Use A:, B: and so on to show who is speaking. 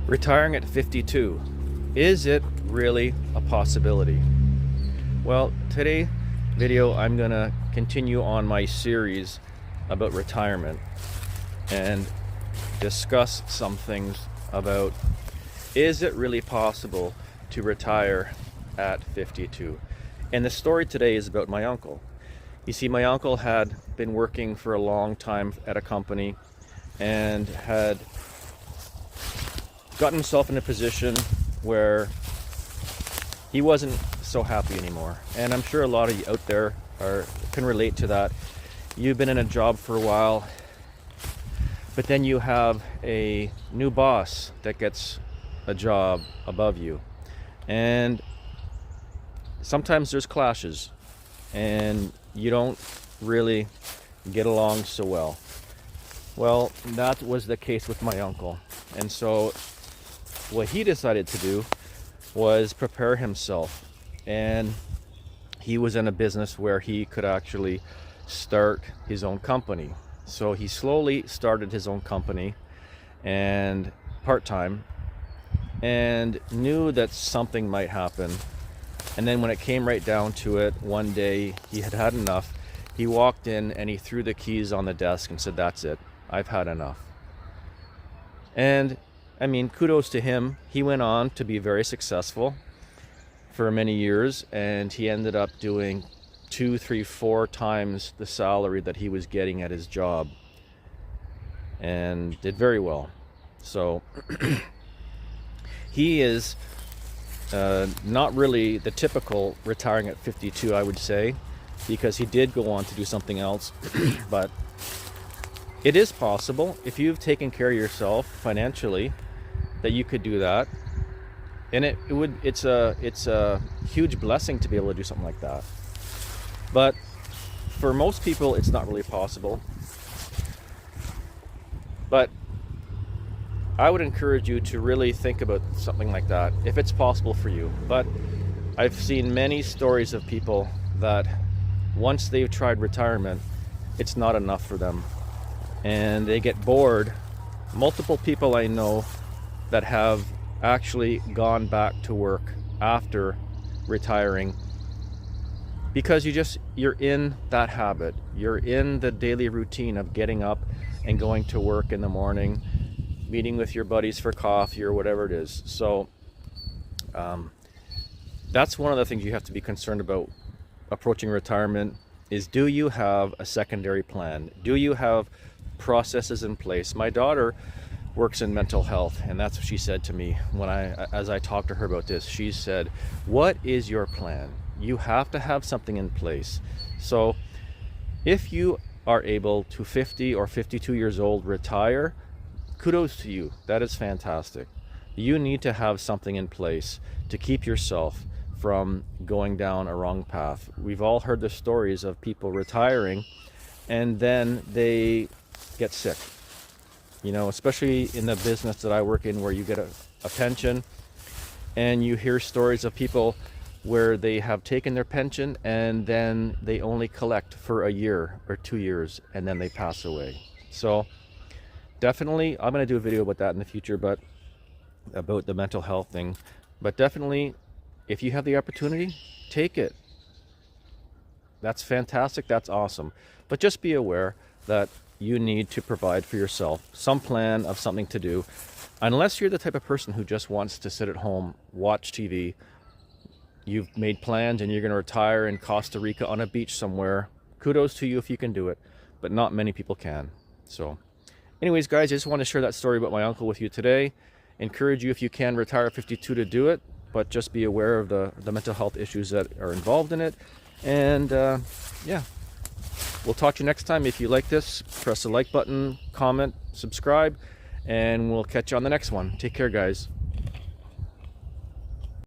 A: Retiring at 52, is it really a possibility? Well, today video I'm gonna continue on my series about retirement and discuss some things about, is it really possible to retire at 52? And the story today is about my uncle. You see, my uncle had been working for a long time at a company and had gotten himself in a position where he wasn't so happy anymore. And I'm sure a lot of you out there can relate to that. You've been in a job for a while, but then you have a new boss that gets a job above you. And sometimes there's clashes and you don't really get along so well. Well, that was the case with my uncle. And so what he decided to do was prepare himself, and he was in a business where he could actually start his own company. So he slowly started his own company and part-time, and knew that something might happen. And then when it came right down to it, one day he had had enough. He walked in and he threw the keys on the desk and said, "That's it, I've had enough." And I mean, kudos to him. He went on to be very successful for many years, and he ended up doing 2, 3, 4 times the salary that he was getting at his job, and did very well. So he is not really the typical retiring at 52, I would say, because he did go on to do something else. But it is possible, if you've taken care of yourself financially, that you could do that. And it's a huge blessing to be able to do something like that. But for most people, it's not really possible. But I would encourage you to really think about something like that, if it's possible for you. But I've seen many stories of people that once they've tried retirement, it's not enough for them, and they get bored. Multiple people I know that have actually gone back to work after retiring, because you're in that habit. You're in the daily routine of getting up and going to work in the morning, meeting with your buddies for coffee or whatever it is. So that's one of the things you have to be concerned about approaching retirement, is, do you have a secondary plan? Do you have processes in place? My daughter works in mental health, and that's what she said to me as I talked to her about this. She said, "What is your plan? You have to have something in place." So if you are able to 50 or 52 years old retire, kudos to you. That is fantastic. You need to have something in place to keep yourself from going down a wrong path. We've all heard the stories of people retiring and then they get sick. You know, especially in the business that I work in, where you get a pension, and you hear stories of people where they have taken their pension and then they only collect for a year or 2 years and then they pass away. So definitely, I'm going to do a video about that in the future, but about the mental health thing. But definitely, if you have the opportunity, take it. That's fantastic. That's awesome. But just be aware that you need to provide for yourself some plan of something to do. Unless you're the type of person who just wants to sit at home, watch TV, you've made plans and you're going to retire in Costa Rica on a beach somewhere, kudos to you if you can do it, but not many people can. So anyways, guys, I just want to share that story about my uncle with you today. Encourage you, if you can, retire at 52 to do it, but just be aware of the mental health issues that are involved in it. And yeah, we'll talk to you next time. If you like this, press the like button, comment, subscribe, and we'll catch you on the next one. Take care, guys.